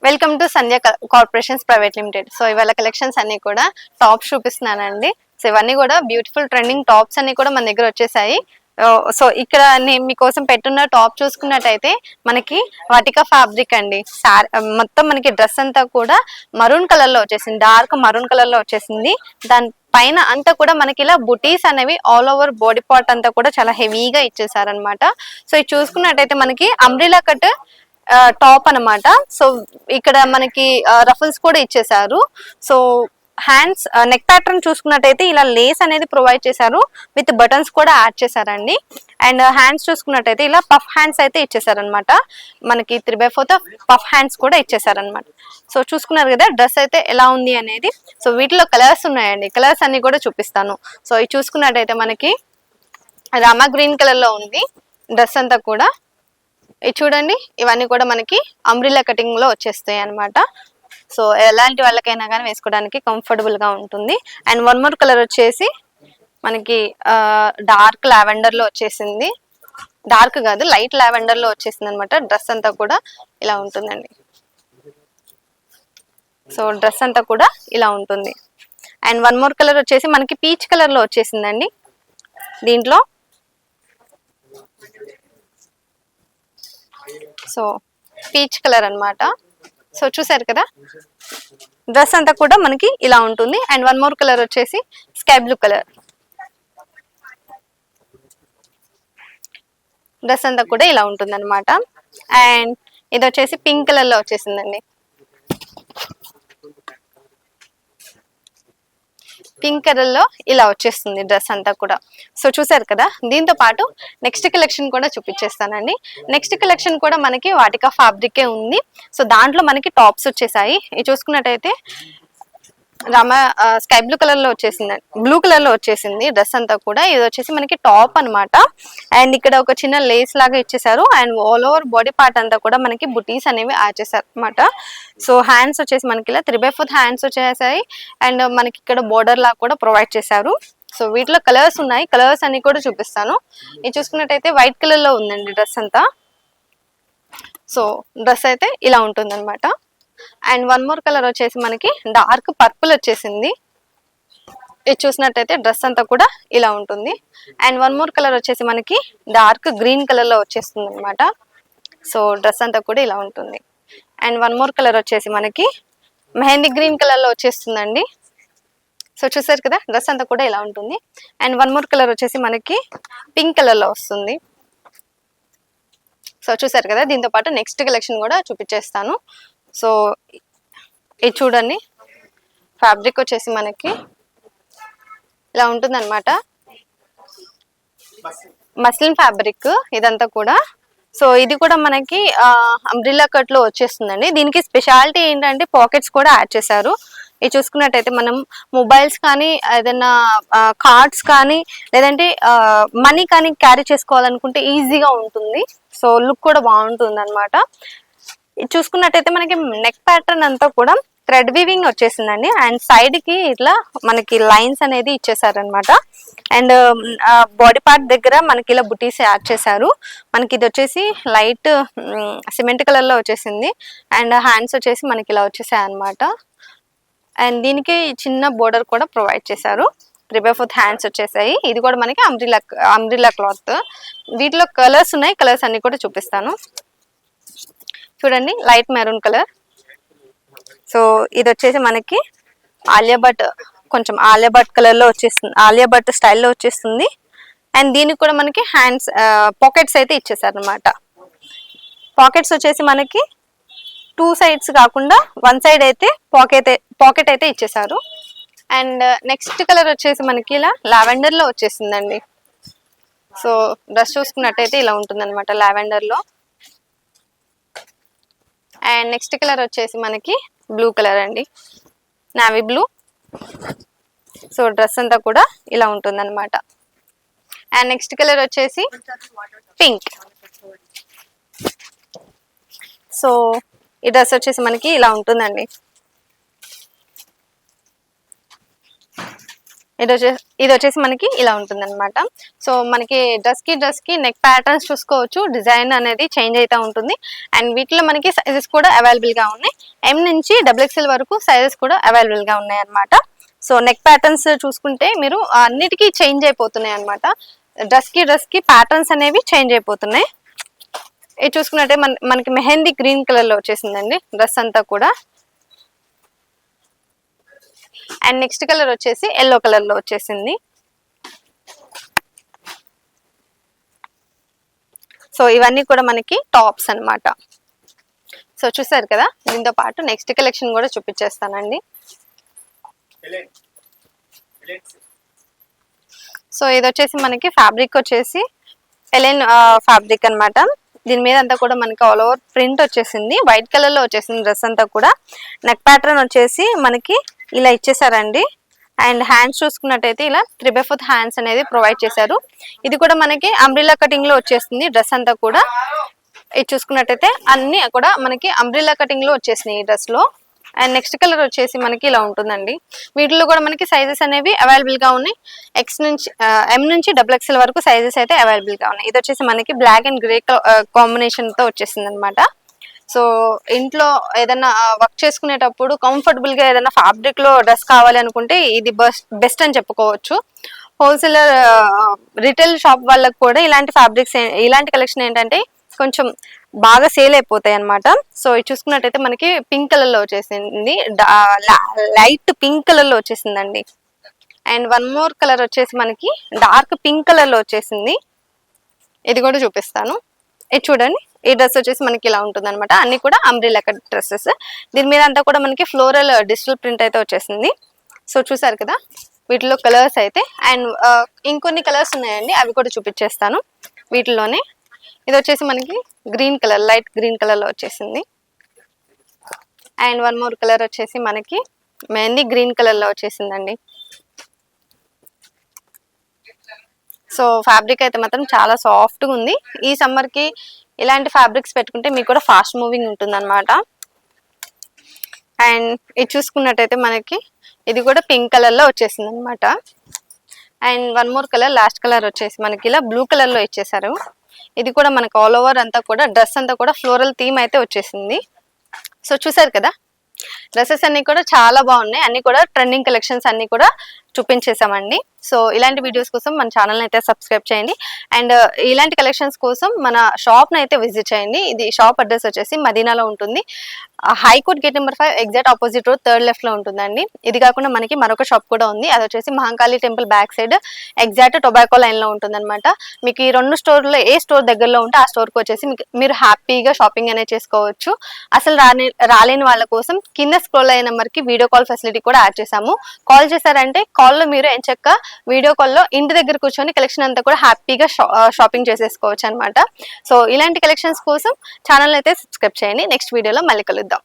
Welcome to Sandhya corporations private limited. So ఇవాళ collections అన్ని కూడా టాప్స్ చూపిస్తున్నానండి. సో ఇవన్నీ కూడా బ్యూటిఫుల్ ట్రెండింగ్ టాప్స్ అన్ని కూడా మన దగ్గర వచ్చేసాయి. సో ఇక్కడ నేను మీకోసం పెట్టున్న టాప్ చూసుకున్నట్టయితే మనకి వాటికా ఫ్యాబ్రిక్ అండి. మొత్తం మనకి డ్రెస్ అంతా కూడా మరూన్ కలర్ లో వచ్చేసింది, డార్క్ మరూన్ కలర్ లో వచ్చేసింది. దాని పైన అంతా కూడా మనకి ఇలా బుటీస్ అనేవి ఆల్ ఓవర్ బాడీ పార్ట్ అంతా కూడా చాలా హెవీగా ఇచ్చేసారనమాట. సో ఇది చూసుకున్నట్టయితే మనకి అంబ్రిలా కట్ టాప్ అనమాట. సో ఇక్కడ మనకి రఫుల్స్ కూడా ఇచ్చేసారు. సో హ్యాండ్స్ నెక్ ప్యాటర్న్ చూసుకున్నట్టయితే ఇలా లేస్ అనేది ప్రొవైడ్ చేశారు, విత్ బటన్స్ కూడా యాడ్ చేశారండి. అండ్ హ్యాండ్స్ చూసుకున్నట్టయితే ఇలా పఫ్ హ్యాండ్స్ అయితే ఇచ్చేసారనమాట. మనకి 3/4 పఫ్ హ్యాండ్స్ కూడా ఇచ్చేసారనమాట. సో చూసుకున్నారు కదా డ్రెస్ అయితే ఎలా ఉంది అనేది. సో వీటిలో కలర్స్ ఉన్నాయండి, కలర్స్ అన్ని కూడా చూపిస్తాను. సో ఇది చూసుకున్నట్టయితే మనకి రామా గ్రీన్ కలర్ లో ఉంది డ్రెస్ అంతా కూడా. ఇది చూడండి, ఇవన్నీ కూడా మనకి అంబ్రిల్లా కటింగ్ లో వచ్చేస్తాయి అనమాట. సో ఎలాంటి వాళ్ళకైనా కానీ వేసుకోవడానికి కంఫర్టబుల్ గా ఉంటుంది. అండ్ వన్ మోర్ కలర్ వచ్చేసి మనకి డార్క్ లావెండర్ లో వచ్చేసింది, డార్క్ కాదు లైట్ లావెండర్ లో వచ్చేసింది అనమాట. డ్రెస్ అంతా కూడా ఇలా ఉంటుందండి. సో డ్రెస్ అంతా కూడా ఇలా ఉంటుంది. అండ్ వన్ మోర్ కలర్ వచ్చేసి మనకి పీచ్ కలర్ లో వచ్చేసిందండి. దీంట్లో సో పీచ్ కలర్ అన్నమాట. సో చూసారు కదా డ్రెస్ అంతా కూడా మనకి ఇలా ఉంటుంది. అండ్ వన్ మోర్ కలర్ వచ్చేసి స్కై బ్లూ కలర్. డ్రెస్ అంతా కూడా ఇలా ఉంటుంది అనమాట. అండ్ ఇది వచ్చేసి పింక్ కలర్ లో వచ్చేసిందండి. పింక్ కలర్ లో ఇలా వచ్చేస్తుంది డ్రెస్ అంతా కూడా. సో చూసారు కదా, దీంతో పాటు నెక్స్ట్ కలెక్షన్ కూడా చూపించేస్తానండి. నెక్స్ట్ కలెక్షన్ కూడా మనకి వాటికా ఫ్యాబ్రికే ఉంది. సో దాంట్లో మనకి టాప్స్ వచ్చేసాయి. ఇది చూసుకున్నట్టయితే స్కై బ్లూ కలర్ లో వచ్చేసింది, బ్లూ కలర్ లో వచ్చేసింది డ్రెస్ అంతా కూడా. ఇది వచ్చేసి మనకి టాప్ అనమాట. అండ్ ఇక్కడ ఒక చిన్న లేస్ లాగా ఇచ్చేసారు. And all over body part అంతా కూడా మనకి బుటీస్ అనేవి యాడ్ చేశారు అనమాట. సో హ్యాండ్స్ వచ్చేసి మనకి ఇలా 3/4 హ్యాండ్స్ వచ్చేసాయి. అండ్ మనకి ఇక్కడ బోర్డర్ లాగా కూడా ప్రొవైడ్ చేశారు. సో వీటిలో కలర్స్ ఉన్నాయి, కలర్స్ అన్ని కూడా చూపిస్తాను. ఇది చూసుకున్నట్టయితే వైట్ కలర్ లో ఉందండి డ్రెస్ అంతా. సో డ్రెస్ అయితే ఇలా ఉంటుంది అనమాట. అండ్ వన్ మోర్ కలర్ వచ్చేసి మనకి డార్క్ పర్పుల్ వచ్చేసింది. ఇది చూసినట్టయితే డ్రెస్ అంతా కూడా ఇలా ఉంటుంది. అండ్ వన్ మోర్ కలర్ వచ్చేసి మనకి డార్క్ గ్రీన్ కలర్ లో వచ్చేస్తుంది అనమాట. సో డ్రెస్ అంతా కూడా ఇలా ఉంటుంది. అండ్ వన్ మోర్ కలర్ వచ్చేసి మనకి మెహందీ గ్రీన్ కలర్ లో వచ్చేస్తుందండి. సో చూసారు కదా డ్రెస్ అంతా కూడా ఇలా ఉంటుంది. అండ్ వన్ మోర్ కలర్ వచ్చేసి మనకి పింక్ కలర్ లో వస్తుంది. సో చూసారు కదా, దీంతో పాటు నెక్స్ట్ కలెక్షన్ కూడా చూపించేస్తాను. సో ఇది చూడండి, ఫ్యాబ్రిక్ వచ్చేసి మనకి ఇలా ఉంటుంది అనమాట. మస్లిన్ ఫ్యాబ్రిక్ ఇదంతా కూడా. సో ఇది కూడా మనకి అంబ్రిల్లా కట్ లో వచ్చేస్తుందండి. దీనికి స్పెషాలిటీ ఏంటంటే పాకెట్స్ కూడా యాడ్ చేశారు. ఇది చూసుకున్నట్టయితే మనం మొబైల్స్ కానీ ఏదైనా కార్డ్స్ కానీ లేదంటే మనీ కానీ క్యారీ చేసుకోవాలనుకుంటే ఈజీగా ఉంటుంది. సో లుక్ కూడా బాగుంటుంది అనమాట. ఇది చూసుకున్నట్టయితే మనకి నెక్ ప్యాటర్న్ అంతా కూడా థ్రెడ్ వీవింగ్ వచ్చేసిందండి. అండ్ సైడ్ కి ఇట్లా మనకి లైన్స్ అనేది ఇచ్చేసారనమాట. అండ్ బాడీ పార్ట్ దగ్గర మనకి ఇలా బుటీస్ యాడ్ చేశారు. మనకి ఇది వచ్చేసి లైట్ సిమెంట్ కలర్ లో వచ్చేసింది. అండ్ హ్యాండ్స్ వచ్చేసి మనకి ఇలా వచ్చేసాయి అనమాట. అండ్ దీనికి చిన్న బోర్డర్ కూడా ప్రొవైడ్ చేశారు. 3/4 హ్యాండ్స్ వచ్చేసాయి. ఇది కూడా మనకి అంబ్రిల్లా క్లాత్. వీటిలో కలర్స్ ఉన్నాయి, కలర్స్ అన్ని కూడా చూపిస్తాను. చూడండి, లైట్ మెరూన్ కలర్. సో ఇది వచ్చేసి మనకి కొంచెం ఆలియా భట్ కలర్ లో వచ్చేస్తుంది, ఆలియా భట్ స్టైల్లో వచ్చేస్తుంది. అండ్ దీనికి కూడా మనకి హ్యాండ్స్ పాకెట్స్ అయితే ఇచ్చేసారు అనమాట. పాకెట్స్ వచ్చేసి మనకి 2 సైడ్స్ కాకుండా 1 సైడ్ అయితే పాకెట్ అయితే ఇచ్చేసారు. అండ్ నెక్స్ట్ కలర్ వచ్చేసి మనకి ఇలా లావెండర్ లో వచ్చేసిందండి. సో డ్రెస్ చూసుకున్నట్టయితే ఇలా ఉంటుంది అనమాట లావెండర్ లో. అండ్ నెక్స్ట్ కలర్ వచ్చేసి మనకి బ్లూ కలర్ అండి, నావీ బ్లూ. సో డ్రెస్ అంతా కూడా ఇలా ఉంటుంది అనమాట. అండ్ నెక్స్ట్ కలర్ వచ్చేసి పింక్. సో ఈ డ్రెస్ వచ్చేసి మనకి ఇలా ఉంటుందండి. ఇది వచ్చేసి మనకి ఇలా ఉంటుంది అనమాట. సో మనకి డ్రెస్ కి నెక్ ప్యాటర్న్స్ చూసుకోవచ్చు, డిజైన్ అనేది చేంజ్ అయితే ఉంటుంది. అండ్ వీటిలో మనకి సైజెస్ కూడా అవైలబుల్ గా ఉన్నాయి. M నుంచి XXL వరకు సైజెస్ కూడా అవైలబుల్ గా ఉన్నాయి అనమాట. సో నెక్ ప్యాటర్న్స్ చూసుకుంటే మీరు అన్నిటికీ చేంజ్ అయిపోతున్నాయి అనమాట. డ్రెస్ కి ప్యాటర్న్స్ అనేవి చేంజ్ అయిపోతున్నాయి. ఇది చూసుకున్నట్టే మనకి మెహందీ గ్రీన్ కలర్ లో వచ్చేసిందండి డ్రెస్ అంతా కూడా. అండ్ నెక్స్ట్ కలర్ వచ్చేసి ఎల్లో కలర్ లో వచ్చేసింది. సో ఇవన్నీ కూడా మనకి టాప్స్ అన్నమాట. సో చూసారు కదా, దీంతో పాటు నెక్స్ట్ కలెక్షన్ కూడా చూపించేస్తానండి. సో ఇది వచ్చేసి మనకి ఫ్యాబ్రిక్ వచ్చేసి ఎలెన్ ఫ్యాబ్రిక్ అన్నమాట. దీని మీద అంతా కూడా మనకి ఆల్ ఓవర్ ప్రింట్ వచ్చేసింది, వైట్ కలర్ లో వచ్చేసింది డ్రెస్ అంతా కూడా. నెక్ ప్యాటర్న్ వచ్చేసి మనకి ఇలా ఇచ్చేసారండి. అండ్ హ్యాండ్స్ చూసుకున్నట్టయితే ఇలా 3/4 హ్యాండ్స్ అనేది ప్రొవైడ్ చేశారు. ఇది కూడా మనకి అంబ్రిల్లా కటింగ్ లో వచ్చేస్తుంది డ్రెస్ అంతా కూడా. ఇది చూసుకున్నట్టయితే అన్ని కూడా మనకి అంబ్రిల్లా కటింగ్ లో వచ్చేసినాయి ఈ డ్రెస్ లో. అండ్ నెక్స్ట్ కలర్ వచ్చేసి మనకి ఇలా ఉంటుందండి. వీటిలో కూడా మనకి సైజెస్ అనేవి అవైలబుల్ గా ఉన్నాయి. M నుంచి XXL వరకు సైజెస్ అయితే అవైలబుల్ గా ఉన్నాయి. ఇది వచ్చేసి మనకి బ్లాక్ అండ్ గ్రే కాంబినేషన్ తో వచ్చేసింది అనమాట. సో ఇంట్లో ఏదైనా వర్క్ చేసుకునేటప్పుడు కంఫర్టబుల్ గా ఏదైనా ఫ్యాబ్రిక్ లో డ్రెస్ కావాలి అనుకుంటే ఇది బెస్ట్ అని చెప్పుకోవచ్చు. హోల్సేలర్ రిటైల్ షాప్ వాళ్ళకి కూడా ఇలాంటి ఫ్యాబ్రిక్స్, ఇలాంటి కలెక్షన్ ఏంటంటే కొంచెం బాగా సేల్ అయిపోతాయి అనమాట. సో ఇది చూసుకున్నట్టయితే మనకి పింక్ కలర్ లో వచ్చేసింది, లైట్ పింక్ కలర్ లో వచ్చేసిందండి. అండ్ వన్ మోర్ కలర్ వచ్చేసి మనకి డార్క్ పింక్ కలర్ లో వచ్చేసింది. ఇది కూడా చూపిస్తాను. ఇది చూడండి, ఈ డ్రెస్ వచ్చేసి మనకి ఇలా ఉంటుంది అనమాట. అన్ని కూడా అంబ్రెల్లా కట్ డ్రెస్సెస్. దీని మీద అంతా కూడా మనకి ఫ్లోరల్ డిజిటల్ ప్రింట్ అయితే వచ్చేసింది. సో చూసారు కదా వీటిలో కలర్స్ అయితే. అండ్ ఇంకొన్ని కలర్స్ ఉన్నాయండి, అవి కూడా చూపించేస్తాను వీటిలోనే. ఇది వచ్చేసి మనకి green colour, light green colour లో వచ్చేసింది. అండ్ వన్ మోర్ కలర్ వచ్చేసి మనకి మెహందీ గ్రీన్ కలర్ లో వచ్చేసిందండి. సో ఫ్యాబ్రిక్ అయితే మాత్రం చాలా సాఫ్ట్ గా ఉంది. ఈ సమ్మర్ కి ఇలాంటి ఫ్యాబ్రిక్స్ పెట్టుకుంటే మీకు కూడా ఫాస్ట్ మూవింగ్ ఉంటుంది అనమాట. అండ్ ఇది చూసుకున్నట్టయితే మనకి ఇది కూడా పింక్ కలర్ లో వచ్చేసింది అనమాట. And one more colour, last colour వచ్చేసి మనకి ఇలా బ్లూ కలర్ లో ఇచ్చేసారు. ఇది కూడా మనకి ఆల్ ఓవర్ అంతా కూడా డ్రెస్ అంతా కూడా ఫ్లోరల్ థీమ్ అయితే వచ్చేసింది. సో చూసారు కదా, డ్రెస్సెస్ అన్ని కూడా చాలా బాగున్నాయి. అన్ని కూడా ట్రెండింగ్ కలెక్షన్స్ అన్ని కూడా చూపించేసామండి. సో ఇలాంటి వీడియోస్ కోసం మన ఛానల్ అయితే సబ్స్క్రైబ్ చేయండి. అండ్ ఇలాంటి కలెక్షన్స్ కోసం మన షాప్ అయితే విజిట్ చేయండి. ఇది షాప్ అడ్రస్ వచ్చేసి మదీనాలో ఉంటుంది. High court gate number 5 exact opposite road, third left లో ఉంటుందండి. ఇది కాకుండా మనకి మరొక షాప్ కూడా ఉంది, అది వచ్చేసి Mahankali temple back side exact tobacco line లో ఉంటుంది అనమాట. మీకు ఈ రెండు స్టోర్లో ఏ స్టోర్ దగ్గరలో ఉంటే ఆ స్టోర్ కి వచ్చేసి మీరు హ్యాపీగా షాపింగ్ అనేది చేసుకోవచ్చు. అసలు రాలేని వాళ్ళ కోసం కింద స్క్రోల్ అయిన నెంబర్ కి వీడియో కాల్ ఫెసిలిటీ కూడా యాడ్ చేసాము. కాల్ చేశారంటే కాల్లో మీరు ఎంచక్క వీడియో కాల్లో ఇంటి దగ్గర కూర్చొని కలెక్షన్ అంతా కూడా హ్యాపీగా షాపింగ్ చేసేసుకోవచ్చు అనమాట. సో ఇలాంటి కలెక్షన్స్ కోసం ఛానల్ అయితే సబ్స్క్రైబ్ చేయండి. నెక్స్ట్ వీడియోలో మళ్ళీ కలుద్దాం.